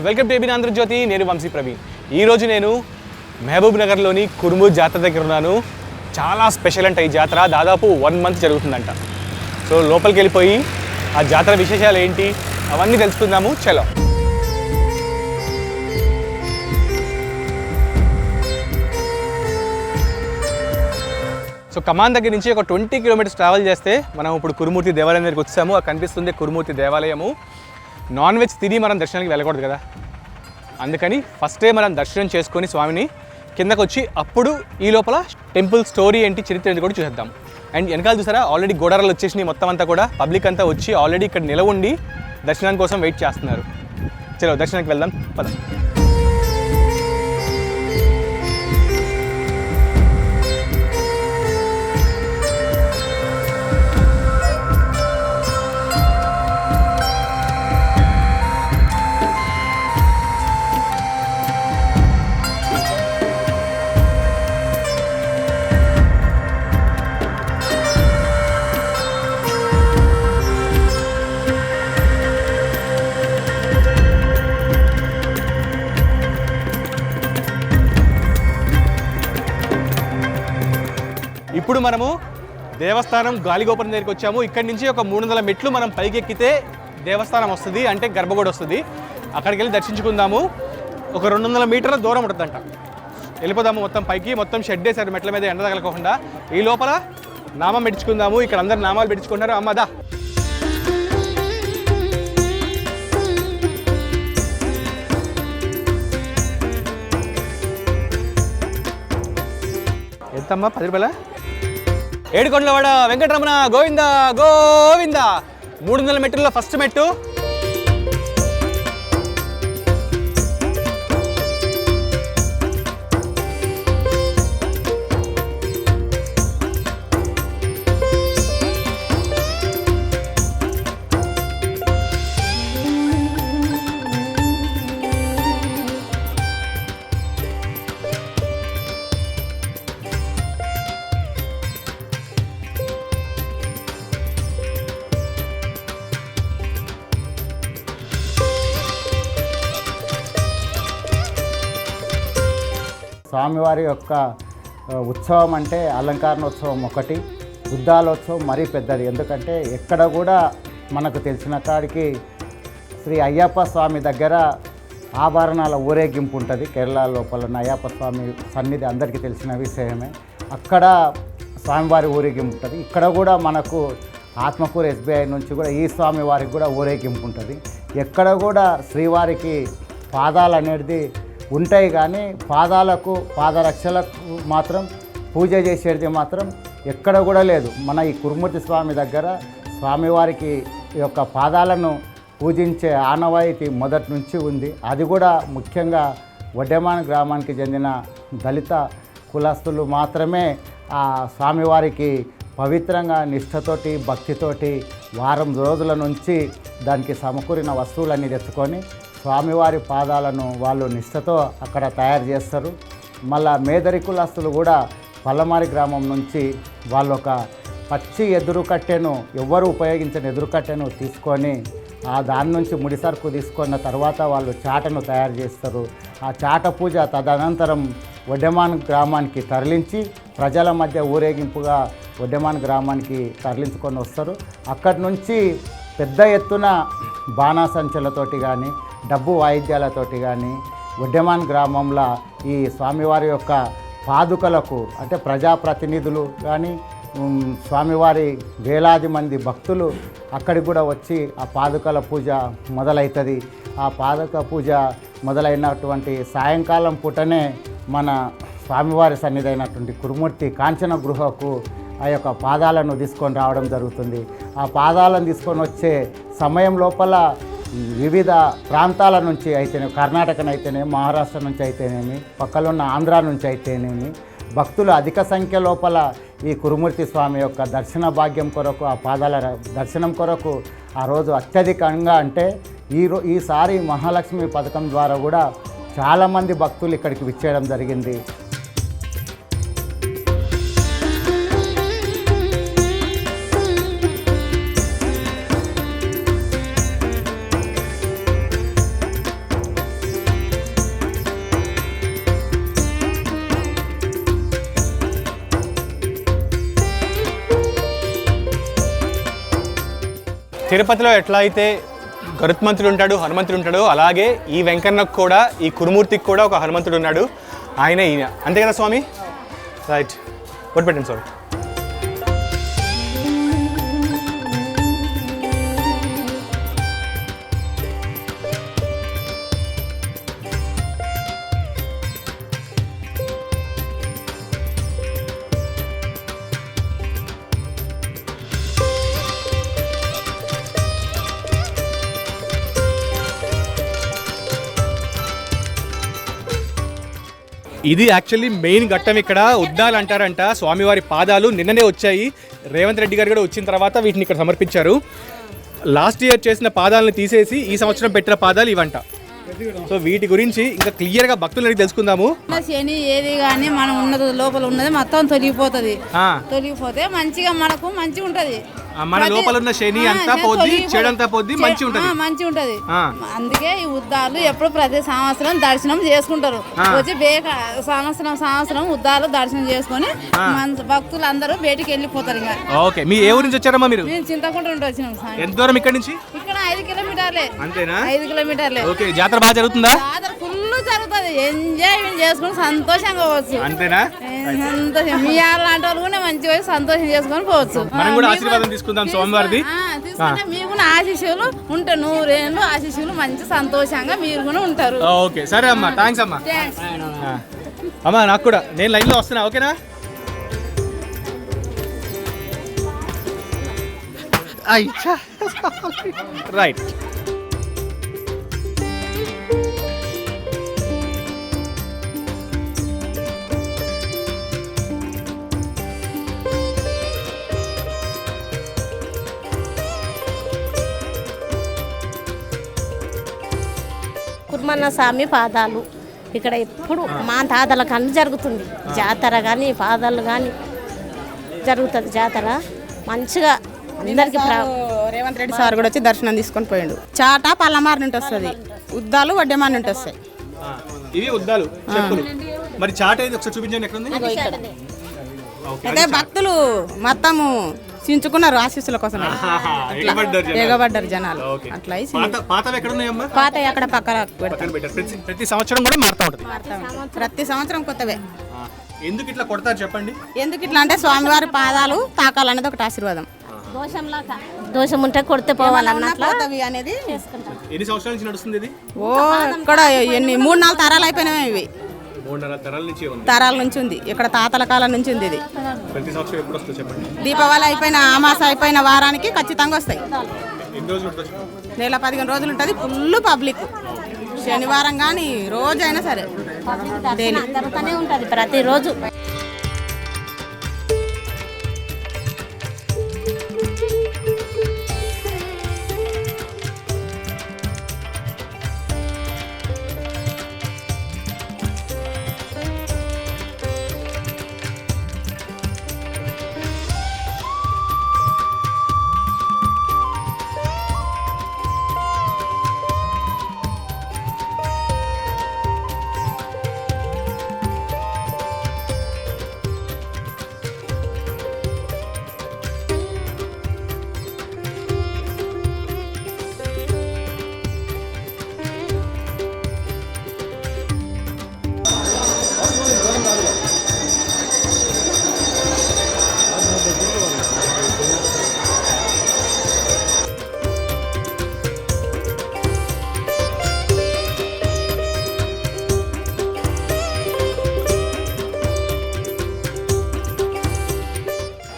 Welcome to ABN Andhra Jyothi. నేను వంశీ ప్రవీణ్. ఈరోజు నేను మహబూబ్ నగర్లోని కుర్మూర్ జాతర దగ్గర ఉన్నాను. చాలా స్పెషల్ అంట ఈ జాతర. దాదాపు 1 మంత్ జరుగుతుందంట. సో లోపలికి వెళ్ళిపోయి ఆ జాతర విశేషాలు ఏంటి అవన్నీ తెలుసుకుందాము. చలో. సో కమాన్ దగ్గర నుంచి ఒక 20 కిలోమీటర్స్ ట్రావెల్ చేస్తే మనం ఇప్పుడు కురుమూర్తి దేవాలయం దగ్గరికి వచ్చాము. అది కనిపిస్తుంది కురుమూర్తి దేవాలయము. నాన్ వెజ్ తిని మనం దర్శనానికి వెళ్ళకూడదు కదా, అందుకని ఫస్టే మనం దర్శనం చేసుకొని స్వామిని కిందకు వచ్చి అప్పుడు ఈ లోపల టెంపుల్ స్టోరీ ఏంటి, చరిత్ర ఏంటి కూడా చూసేద్దాం. అండ్ వెనకాల చూసారా ఆల్రెడీ గోడారాలు వచ్చేసినాయి. మొత్తం అంతా కూడా పబ్లిక్ అంతా వచ్చి ఆల్రెడీ ఇక్కడ నిలవండి దర్శనం కోసం వెయిట్ చేస్తున్నారు. చలో దర్శనానికి వెళ్దాం పద. ఇప్పుడు మనము దేవస్థానం గాలిగోపురం దగ్గరికి వచ్చాము. ఇక్కడి నుంచి ఒక 300 మెట్లు మనం పైకి ఎక్కితే దేవస్థానం వస్తుంది, అంటే గర్భగుడి వస్తుంది. అక్కడికి వెళ్ళి దర్శించుకుందాము. ఒక 200 మీటర్ల దూరం ఉంటుందంట. వెళ్ళిపోదాము మొత్తం పైకి. మొత్తం షెడ్ వేసారు మెట్ల మీద ఎండ తగలకోకుండా. ఈ లోపల నామం పెట్టించుకుందాము. ఇక్కడ అందరు నామాలు పెట్టించుకుంటారు. అమ్మదా ఎంతమ్మా? 10 రూపాయల. ఏడుకొండలవాడ వెంకటరమణ గోవింద గోవింద. 300 మెట్లలో ఫస్ట్ మెట్టు. స్వామివారి యొక్క ఉత్సవం అంటే అలంకరణోత్సవం ఒకటి, ఉద్దాలోత్సవం మరీ పెద్దది. ఎందుకంటే ఎక్కడ కూడా మనకు తెలిసిన కాడికి శ్రీ అయ్యప్ప స్వామి దగ్గర ఆభరణాల ఊరేగింపు ఉంటుంది. కేరళ లోపల ఉన్న అయ్యప్ప స్వామి సన్నిధి అందరికీ తెలిసిన విషయమే. అక్కడ స్వామివారి ఊరేగింపు ఉంటుంది. ఇక్కడ కూడా మనకు ఆత్మకూరు SBI నుంచి కూడా ఈ స్వామివారికి కూడా ఊరేగింపు ఉంటుంది. ఎక్కడ కూడా శ్రీవారికి పాదాలు అనేది ఉంటాయి, కానీ పాదాలకు పాదరక్షలకు మాత్రం పూజ చేసేది మాత్రం ఎక్కడ కూడా లేదు. మన ఈ కురుమూర్తి స్వామి దగ్గర స్వామివారికి యొక్క పాదాలను పూజించే ఆనవాయితీ మొదటి నుంచి ఉంది. అది కూడా ముఖ్యంగా వడ్డెమాన్ గ్రామానికి చెందిన దళిత కులస్తులు మాత్రమే ఆ స్వామివారికి పవిత్రంగా నిష్ఠతోటి భక్తితోటి వారం రోజుల నుంచి దానికి సమకూరిన వస్తువులన్నీ తెచ్చుకొని స్వామివారి పాదాలను వాళ్ళు నిష్ఠతో అక్కడ తయారు చేస్తారు. మళ్ళా మేదరి కులస్తులు కూడా పల్లమారి గ్రామం నుంచి వాళ్ళు ఒక పచ్చి ఎదురు కట్టెను, ఎవ్వరు ఉపయోగించిన ఎదురు కట్టెను తీసుకొని దాని నుంచి ముడిసరుకు తీసుకున్న తర్వాత వాళ్ళు చాటను తయారు చేస్తారు. ఆ చాట పూజ తదనంతరం వడ్డెమాన్ గ్రామానికి తరలించి ప్రజల మధ్య ఊరేగింపుగా వడ్డెమాన్ గ్రామానికి తరలించుకొని వస్తారు. అక్కడి నుంచి పెద్ద ఎత్తున బాణాసంచలతోటి కానీ డబ్బు వాయిద్యాలతోటి కానీ వడ్డెమాన్ గ్రామంలో ఈ స్వామివారి యొక్క పాదుకలకు అంటే ప్రజాప్రతినిధులు కానీ స్వామివారి వేలాది మంది భక్తులు అక్కడికి కూడా వచ్చి ఆ పాదుకల పూజ మొదలవుతుంది. ఆ పాదుక పూజ మొదలైనటువంటి సాయంకాలం పూటనే మన స్వామివారి సన్నిధి అయినటువంటి కురుమూర్తి కాంచన గృహకు ఆ యొక్క పాదాలను తీసుకొని రావడం జరుగుతుంది. ఆ పాదాలను తీసుకొని వచ్చే సమయం లోపల వివిధ ప్రాంతాల నుంచి అయితేనేమి, కర్ణాటకనైతేనేమి, మహారాష్ట్ర నుంచి అయితేనేమి, పక్కలున్న ఆంధ్ర నుంచి అయితేనేమి భక్తులు అధిక సంఖ్య లోపల ఈ కురుమూర్తి స్వామి యొక్క దర్శన భాగ్యం కొరకు, ఆ పాదాల దర్శనం కొరకు ఆ రోజు అత్యధికంగా అంటే ఈసారి మహాలక్ష్మి పథకం ద్వారా కూడా చాలామంది భక్తులు ఇక్కడికి విచ్చేయడం జరిగింది. తిరుపతిలో ఎట్లా అయితే గరుత్మంతుడు ఉంటాడు, హనుమంతుడు ఉంటాడు, అలాగే ఈ వెంకన్నకు కూడా, ఈ కురుమూర్తికి కూడా ఒక హనుమంతుడు ఉన్నాడు. ఆయనే ఈయన. అంతే కదా స్వామి? రైట్. ఒట్టు పెట్టండి స్వామి. ఇది యాక్చువల్లీ మెయిన్ ఘట్టం. ఇక్కడ ఉద్దాలు అంటారంట. స్వామివారి పాదాలు నిన్ననే వచ్చాయి. రేవంత్ రెడ్డి గారు కూడా వచ్చిన తర్వాత వీటిని ఇక్కడ సమర్పించారు. లాస్ట్ ఇయర్ చేసిన పాదాలను తీసేసి ఈ సంవత్సరం పెట్టిన పాదాలు ఇవంట. సో వీటి గురించి ఇంకా క్లియర్గా భక్తులని తెలుసుకుందాము. శని ఏది కానీ మనం ఉన్నది లోపల ఉన్నది మొత్తం తొలగిపోతుంది. తొలగిపోతే మంచిగా మనకు మంచిగా ఉంటది. మన లోపల ఉన్న శని అంతా పోద్ది, చెడంతా పోద్ది, మంచి ఉంటది. అందుకే ఈ ఉద్దాలు ఎప్పుడు ప్రతి సంవత్సరం దర్శనం చేసుకుంటారు. వచ్చి సంవత్సరం ఉద్దాలు దర్శనం చేసుకొని భక్తులు అందరూ బయటికి వెళ్ళిపోతారు. ఇంకా ఓకే. మీ ఏ ఊరి నుంచి వచ్చారమ్మా మీరు? మేము చింతకుంట నుండి వచ్చినాం. ఎంత దూరం ఇక్కడ నుంచి? ఇక్కడ 5 కిలోమీటర్లే. అంతేనా? 5 కిలోమీటర్లే. ఓకే. జాతర బాగా జరుగుతుందా? జాతర ఫుల్ జరుగుతుంది. ఎంజాయ్ చేసుకుని సంతోషంగా పోవచ్చు. అంతేనా? సంతోషం. మీ లాంటి వాళ్ళు కూడా మంచిగా సంతోషం చేసుకొని పోవచ్చు. మనం కూడా ఆశీర్వాదం తీసుకుందాం స్వామివారిది. మీరు కూడా ఆశీస్సులు ఉంటారు. 100 ఏళ్ళు ఆశీస్సులు మంచి సంతోషంగా మీరు కూడా ఉంటారు. ఓకే. సరే అమ్మా. థ్యాంక్స్ అమ్మా. అమ్మా నాకు కూడా, నేను లైన్లో వస్తున్నా. ఓకేనా? రైట్. కుర్మన్న స్వామి పాదాలు ఇక్కడ ఎప్పుడు మా తాతల కన్ను జరుగుతుంది. జాతర కానీ పాదాలు కానీ జరుగుతుంది. జాతర మంచిగా అందరికి. రేవంత్ రెడ్డి సార్ కూడా వచ్చి దర్శనం తీసుకొని పోయిండు. చాట పల్లమారి నుండి వస్తుంది, ఉద్దాలు వడ్డేమారి నుండి వస్తాయి. ఇవి ఉద్దాలు చెప్పులు. మరి చాట ఏది ఒకసారి చూపించండి. ఎక్కడ ఉంది? అయితే భక్తులు మొత్తము చించుకున్నారు ఆశీస్సుల కోసం. ఎగబడ్డారు జనాలు. అట్లా పాత అక్కడ పక్కన ప్రతి సంవత్సరం కూడా మారుతూ ఉంటుంది. ప్రతి సంవత్సరం కొత్తవే. ఎందుకు ఇట్లా కొడతారు చెప్పండి? ఎందుకు ఇట్లా అంటే స్వామివారి పాదాలు తాకాలనేది ఒకటి ఆశీర్వాదం. దోషం ఉంటే కొడితే పోవాలన్నట్లు అనేది. ఎన్ని సంవత్సరాల నుంచి నడుస్తుంది ఇది? ఇక్కడ 3-4 తరాలు అయిపోయినాయి. ఇవి 3 తరాల నుంచి ఉంది. ఇక్కడ తాతల కాలం నుంచి ఉంది. ఇది ప్రతి సంవత్సరం ఎప్పుడు వస్తుంది చెప్పండి? దీపావళి అయిపోయిన అమాస అయిపోయిన వారానికి ఖచ్చితంగా వస్తాయి. ఎన్ని రోజులు ఉంటుంది? నెల 15 రోజులు ఉంటుంది. Full public. శనివారం కానీ రోజైనా సరే జరుగుతూనే ఉంటుంది ప్రతిరోజు.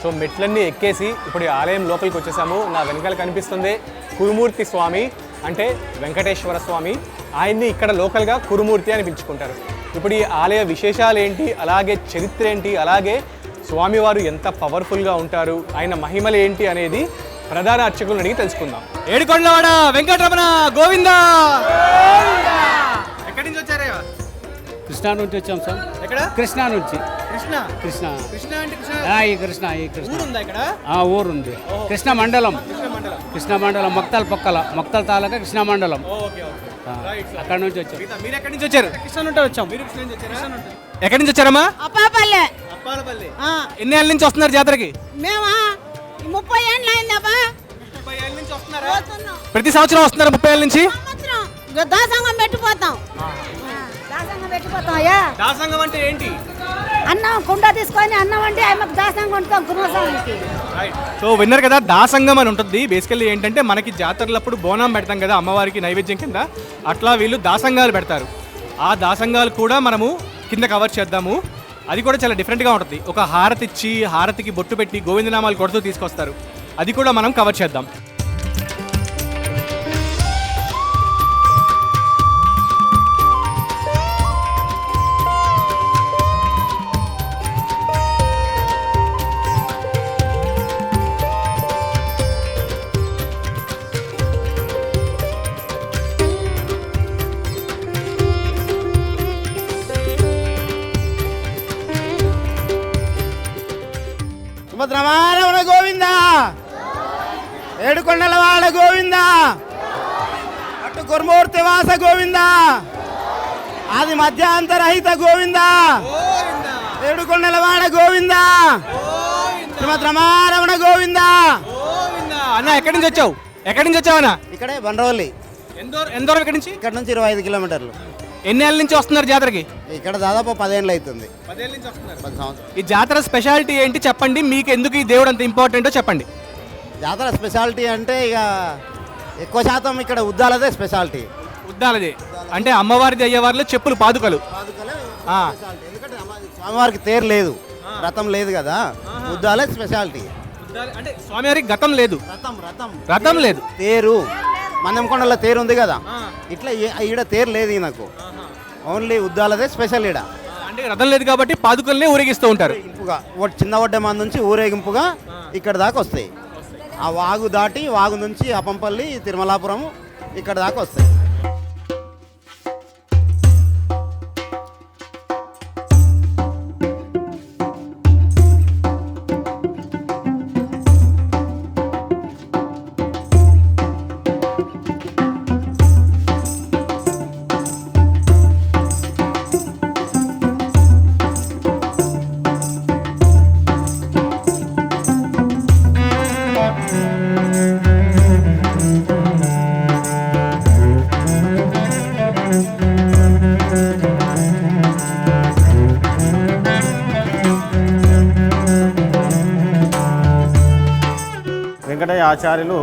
సో మెట్లన్నీ ఎక్కేసి ఇప్పుడు ఈ ఆలయం లోపలికి వచ్చేసాము. నా వెనకాల కనిపిస్తుంది కురుమూర్తి స్వామి, అంటే వెంకటేశ్వర స్వామి. ఆయన్ని ఇక్కడ లోకల్గా కురుమూర్తి అని పిలుచుకుంటారు. ఇప్పుడు ఈ ఆలయ విశేషాలు ఏంటి, అలాగే చరిత్ర ఏంటి, అలాగే స్వామివారు ఎంత పవర్ఫుల్గా ఉంటారు, ఆయన మహిమలు ఏంటి అనేది ప్రధాన అర్చకులను అడిగి తెలుసుకుందాం. ఏడుకొండలవాడ వెంకటరమణ గోవిందా. ఎక్కడి నుంచి వచ్చారా? కృష్ణా నుంచి వచ్చాం సార్. ఎక్కడ? కృష్ణా నుంచి. కృష్ణ కృష్ణ కృష్ణ అంటే ఈ కృష్ణ ఉందా ఇక్కడ? ఊరుంది. కృష్ణ మండలం. కృష్ణ మండలం మొక్తాల పక్కల, మొక్తాల తాలూకా కృష్ణ మండలం. అక్కడ నుంచి వచ్చాం. మీరు ఎక్కడి నుంచి వచ్చారు? కృష్ణ నుండి వచ్చాం. మీరు కృష్ణ నుంచి వచ్చారా? ఎక్కడి నుంచి వచ్చారమ్మా? అప్పాపల్లె. అప్పాలపల్లి. ఎన్ని ఏళ్ళ నుంచి వస్తున్నారు జాతరకి? మేమా 30 ఏళ్ళు అయిందబ్బా. 30 ఏళ్ళ నుంచి వస్తున్నారా? ప్రతి సంవత్సరం వస్తున్నారు 30 ఏళ్ళ నుంచి? దాసంగం పెట్టిపోతాం దాసంగం పెట్టిపోతాం అయ్యా. దాసంగం అంటే ఏంటి? అన్నం కుండ తీసుకొని అన్నం అంటే ఆమెకు దాసంగం వండుతాం కుర్మస్వామికి. సో విన్నారు కదా, దాసంగం అని ఉంటుంది. బేసికల్లీ ఏంటంటే మనకి జాతరలప్పుడు బోనం పెడతాం కదా అమ్మవారికి నైవేద్యం కింద, అట్లా వీళ్ళు దాసంగాలు పెడతారు. ఆ దాసంగాలు కూడా మనము కింద కవర్ చేద్దాము. అది కూడా చాలా డిఫరెంట్గా ఉంటుంది. ఒక హారతి ఇచ్చి హారతికి బొట్టు పెట్టి గోవిందనామాలు కొడుతూ తీసుకొస్తారు. అది కూడా మనం కవర్ చేద్దాం. సుభద్రమారమణ గోవింద, ఏడుకొండలవాడ గోవింద, అటు కుర్మూర్తి వాస గోవింద, ఆది మధ్యాంతరహిత గోవింద, ఏడుకొండలవాడ గోవింద, సుభద్రమారమణ గోవింద. అన్న ఎక్కడి నుంచి వచ్చావు? ఎక్కడి నుంచి వచ్చావు అన్న? ఇక్కడే బండ్రవల్లి. ఎంత దూరం ఇక్కడి నుంచి? ఇక్కడ నుంచి 25 కిలోమీటర్లు. ఎన్ని ఏళ్ళ నుంచి వస్తున్నారు జాతరకి? ఇక్కడ దాదాపు 10 ఏళ్ళు అవుతుంది. 10 ఏళ్ళ నుంచి వస్తున్నారు. 10 సంవత్సరాలు. ఈ జాతర స్పెషాలిటీ ఏంటి చెప్పండి, మీకు ఎందుకు ఈ దేవుడు అంత ఇంపార్టెంటో చెప్పండి. జాతర స్పెషాలిటీ అంటే ఇక ఎక్కువ శాతం ఇక్కడ ఉద్దాలదే స్పెషాలిటీ. ఉద్దాలది అంటే అమ్మవారిది అయ్యేవారిలో చెప్పులు పాదుకలు. ఆ. ఎందుకంటే స్వామివారికి తేరు లేదు, రథం లేదు కదా, ఉద్దాలే స్పెషాలిటీ. అంటే స్వామివారికి గతం లేదు, రథం రథం రథం లేదు, తేరు మందెంకొండలో తేరు ఉంది కదా, ఇట్లా ఈడ తేరు లేదు ఈయనకు, ఓన్లీ ఉద్దాలదే స్పెషల్ ఈడ. అంటే రథం లేదు కాబట్టి పాదుకల్నే ఊరేగిస్తూ ఉంటారు. ఊరేగింపుగా చిన్న వడ్డెమాన్ నుంచి ఊరేగింపుగా ఇక్కడ దాకా వస్తాయి. ఆ వాగు దాటి వాగు నుంచి అపంపల్లి తిరుమలాపురం ఇక్కడ దాకా వస్తాయి. వెంకటయ్య ఆచార్యులు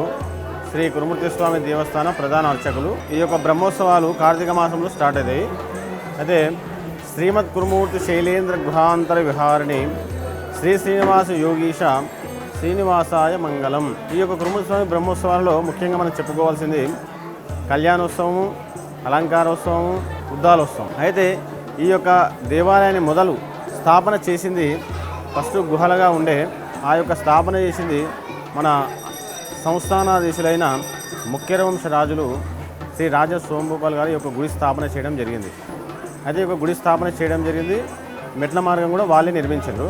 శ్రీ కురుమూర్తి స్వామి దేవస్థానం ప్రధాన అర్చకులు. ఈ యొక్క బ్రహ్మోత్సవాలు కార్తీక మాసంలో స్టార్ట్ అయ్యాయి. అయితే శ్రీమద్ కురుమూర్తి శైలేంద్ర గృహాంతర విహారిణి శ్రీ శ్రీనివాస యోగీశ శ్రీనివాసాయ మంగళం. ఈ యొక్క కురుమూర్తి స్వామి బ్రహ్మోత్సవాలలో ముఖ్యంగా మనం చెప్పుకోవాల్సింది కళ్యాణోత్సవము, అలంకారోత్సవము, ఉద్దాలోత్సవం. అయితే ఈ యొక్క దేవాలయాన్ని మొదలు స్థాపన చేసింది ఫస్ట్ గుహలుగా ఉండే ఆ యొక్క స్థాపన చేసింది మన సంస్థానాధీశులైన ముఖ్యరవంశ రాజులు శ్రీ రాజ సోమభూపాల్ గారు ఈ యొక్క గుడి స్థాపన చేయడం జరిగింది. అయితే ఈ యొక్క గుడి స్థాపన చేయడం జరిగింది, మెట్ల మార్గం కూడా వాళ్ళే నిర్మించారు.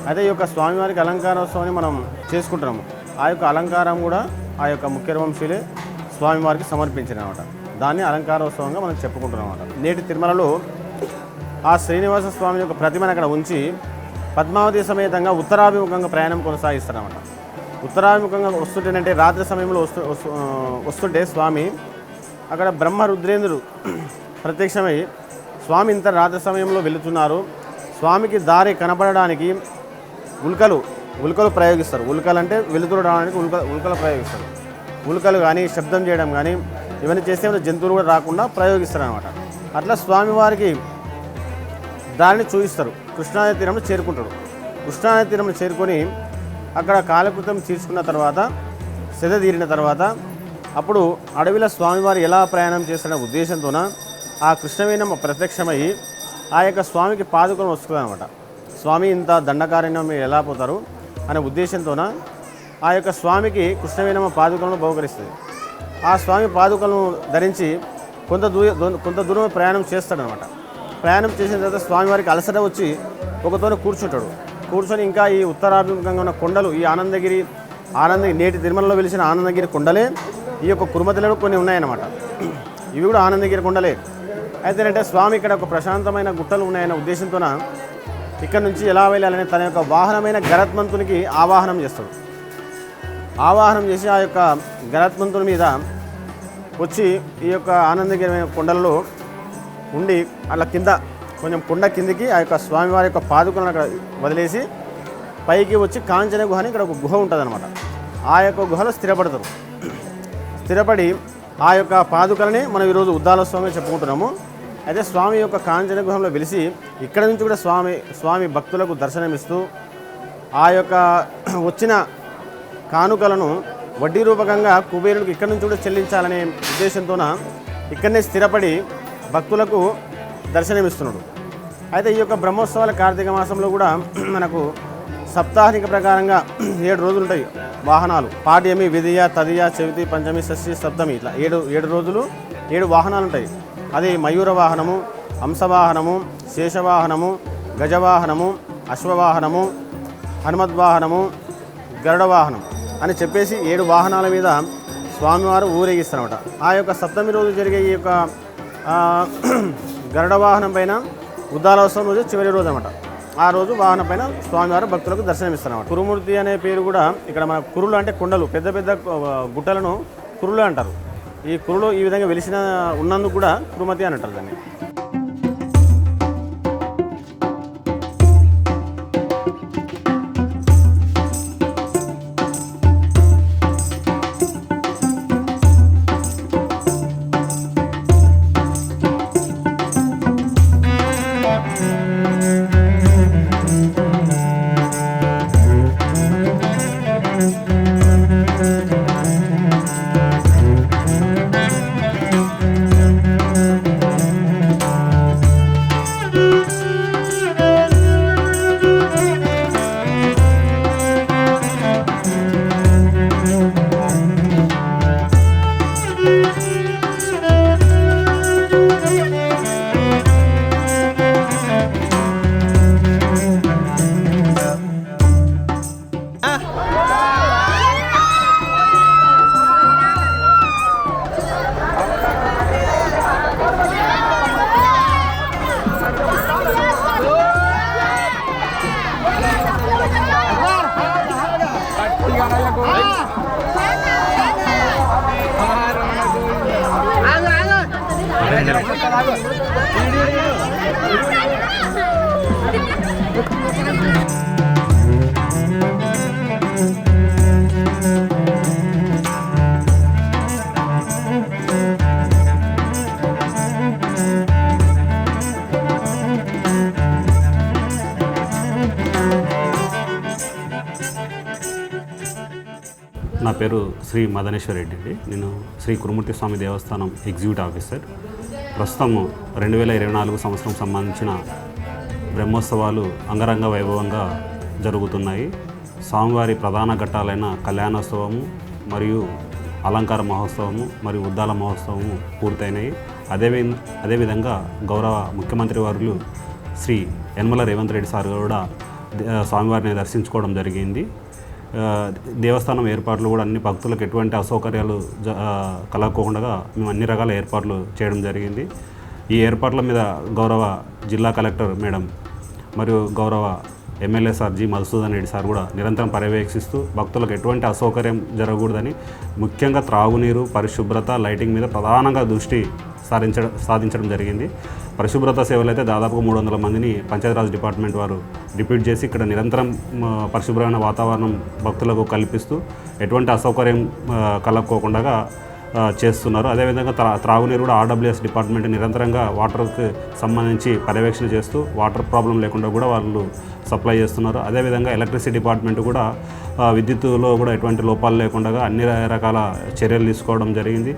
అయితే ఈ యొక్క స్వామివారికి అలంకారోత్సవాన్ని మనం చేసుకుంటున్నాము. ఆ యొక్క అలంకారం కూడా ఆ యొక్క ముఖ్యరవంశీలే స్వామివారికి సమర్పించారన్నమాట. దాన్ని అలంకారోత్సవంగా మనం చెప్పుకుంటున్నాం అన్నమాట. నేటి తిరుమలలో ఆ శ్రీనివాస స్వామి యొక్క ప్రతిమను అక్కడ ఉంచి పద్మావతి సమేతంగా ఉత్తరాభిముఖంగా ప్రయాణం కొనసాగిస్తారన్నమాట. ఉత్తరాభిముఖంగా వస్తుంటేనంటే రాత్రి సమయంలో వస్తుంటే స్వామి అక్కడ బ్రహ్మ రుద్రేంద్రుడు ప్రత్యక్షమై స్వామి ఇంత రాత్రి సమయంలో వెళుతున్నారు, స్వామికి దారి కనపడడానికి ఉల్కలు ప్రయోగిస్తారు. ఉల్కలు అంటే వెలుతురు రావడానికి ఉల్కలు ప్రయోగిస్తారు. ఉల్కలు కానీ శబ్దం చేయడం కానీ ఇవన్నీ చేస్తే జంతువులు కూడా రాకుండా ప్రయోగిస్తారు అనమాట. అట్లా స్వామివారికి దారిని చూపిస్తారు. కృష్ణానది తీరంలో చేరుకుంటాడు. కృష్ణానది తీరంలో చేరుకొని అక్కడ కాలకృతం తీర్చుకున్న తర్వాత సెద తీరిన తర్వాత అప్పుడు అడవిలో స్వామివారు ఎలా ప్రయాణం చేస్తున్న ఉద్దేశంతోన ఆ కృష్ణవేణమ్మ ప్రత్యక్షమయ్యి ఆ యొక్క స్వామికి పాదుకలను వస్తుంది అనమాట. స్వామి ఇంత దండకారణ్యం మీరు ఎలా పోతారు అనే ఉద్దేశంతోన ఆ యొక్క స్వామికి కృష్ణవేణమ్మ పాదుకలను బహుకరిస్తుంది. ఆ స్వామి పాదుకలను ధరించి కొంత దూరం ప్రయాణం చేస్తాడనమాట. ప్రయాణం చేసిన తర్వాత స్వామివారికి అలసట వచ్చి ఒకతోనే కూర్చుంటాడు. కూర్చొని ఇంకా ఈ ఉత్తరాభిముఖంగా ఉన్న కొండలు, ఈ ఆనందగిరి నేటి తిరుమలలో వెలిసిన ఆనందగిరి కొండలే ఈ యొక్క కురుమతిలో కొన్ని ఉన్నాయన్నమాట. ఇవి కూడా ఆనందగిరి కొండలే. అయితేనంటే స్వామి ఇక్కడ ఒక ప్రశాంతమైన గుట్టలు ఉన్నాయన్న ఉద్దేశంతోన ఇక్కడ నుంచి ఎలా వెళ్ళాలని తన యొక్క వాహనమైన గరుత్మంతునికి ఆవాహనం చేస్తాడు. ఆవాహనం చేసి ఆ యొక్క గరుత్మంతుని మీద వచ్చి ఈ యొక్క ఆనందగిరి కొండలలో ఉండి అలా కింద కొంచెం కొండ కిందికి ఆ యొక్క స్వామివారి యొక్క పాదుకలను అక్కడ వదిలేసి పైకి వచ్చి కాంచన గుహ అని ఇక్కడ ఒక గుహ ఉంటుందన్నమాట. ఆ యొక్క గుహలో స్థిరపడతారు. స్థిరపడి ఆ యొక్క పాదుకలని మనం ఈరోజు ఉద్దాలోత్సవంగా చెప్పుకుంటున్నాము. అయితే స్వామి యొక్క కాంచన గుహంలో వెలిసి ఇక్కడ నుంచి కూడా స్వామి భక్తులకు దర్శనమిస్తూ ఆ యొక్క వచ్చిన కానుకలను వడ్డీ రూపకంగా కుబేరునికి ఇక్కడ నుంచి కూడా చెల్లించాలనే ఉద్దేశంతోన ఇక్కడనే స్థిరపడి భక్తులకు దర్శనమిస్తున్నాడు. అయితే ఈ యొక్క బ్రహ్మోత్సవాల కార్తీక మాసంలో కూడా మనకు సప్తాహిక ప్రకారంగా 7 రోజులు ఉంటాయి వాహనాలు. పాడ్యమి, విధియ, తదియ, చవితి, పంచమి, షష్ఠి, సప్తమి ఇట్లా 7 రోజులు 7 వాహనాలు ఉంటాయి. అది మయూర వాహనము, హంసవాహనము, శేషవాహనము, గజవాహనము, అశ్వవాహనము, హనుమద్వాహనము, గరుడ వాహనం అని చెప్పేసి 7 వాహనాల మీద స్వామివారు ఊరేగిస్తారన్నమాట. ఆ యొక్క సప్తమి రోజు జరిగే ఈ యొక్క గరుడ వాహనం పైన ఉద్దాలోత్సవం రోజు చివరి రోజు అనమాట. ఆ రోజు వాహనం పైన స్వామివారు భక్తులకు దర్శనమిస్తారన్నమాట. కురుమూర్తి అనే పేరు కూడా ఇక్కడ మన కురులు అంటే కొండలు, పెద్ద పెద్ద గుట్టలను కురులు అంటారు. ఈ కురులు ఈ విధంగా వెలిసిన ఉన్నందుకు కూడా కురుమతి అని అంటారు దాన్ని. నా పేరు శ్రీ మదనేశ్వర్ రెడ్డి అండి. నేను శ్రీ కురుమూర్తి స్వామి దేవస్థానం ఎగ్జిక్యూటివ్ ఆఫీసర్. ప్రస్తుతం 2024 సంవత్సరం సంబంధించిన బ్రహ్మోత్సవాలు అంగరంగ వైభవంగా జరుగుతున్నాయి. స్వామివారి ప్రధాన ఘట్టాలైన కళ్యాణోత్సవము మరియు అలంకార మహోత్సవము మరియు ఉద్దాల మహోత్సవము పూర్తయినాయి. అదేవిధంగా గౌరవ ముఖ్యమంత్రి వర్యులు శ్రీ యనమల రేవంత్ రెడ్డి సార్ కూడా స్వామివారిని దర్శించుకోవడం జరిగింది. దేవస్థానం ఏర్పాట్లు కూడా అన్ని భక్తులకు ఎటువంటి అసౌకర్యాలు కలగకుండా మేము అన్ని రకాల ఏర్పాట్లు చేయడం జరిగింది. ఈ ఏర్పాట్ల మీద గౌరవ జిల్లా కలెక్టర్ మేడం మరియు గౌరవ MLA sir G Madhusudan Reddy sir కూడా నిరంతరం పర్యవేక్షిస్తూ భక్తులకు ఎటువంటి అసౌకర్యం జరగకూడదని ముఖ్యంగా త్రాగునీరు, పరిశుభ్రత, లైటింగ్ మీద ప్రధానంగా దృష్టి సాధించడం జరిగింది. పరిశుభ్రత సేవలు అయితే దాదాపుగా 300 మందిని పంచాయతీరాజ్ డిపార్ట్మెంట్ వారు డిప్యూట్ చేసి ఇక్కడ నిరంతరం పరిశుభ్రమైన వాతావరణం భక్తులకు కల్పిస్తూ ఎటువంటి అసౌకర్యం కలగకోకుండా చేస్తున్నారు. అదేవిధంగా త్రాగునీరు కూడా ఆర్డబ్ల్యూఎస్ డిపార్ట్మెంట్ నిరంతరంగా వాటర్కి సంబంధించి పర్యవేక్షణ చేస్తూ వాటర్ ప్రాబ్లం లేకుండా కూడా వాళ్ళు సప్లై చేస్తున్నారు. అదేవిధంగా ఎలక్ట్రిసిటీ డిపార్ట్మెంట్ కూడా విద్యుత్తులో కూడా ఎటువంటి లోపాలు లేకుండా అన్ని రకాల చర్యలు తీసుకోవడం జరిగింది.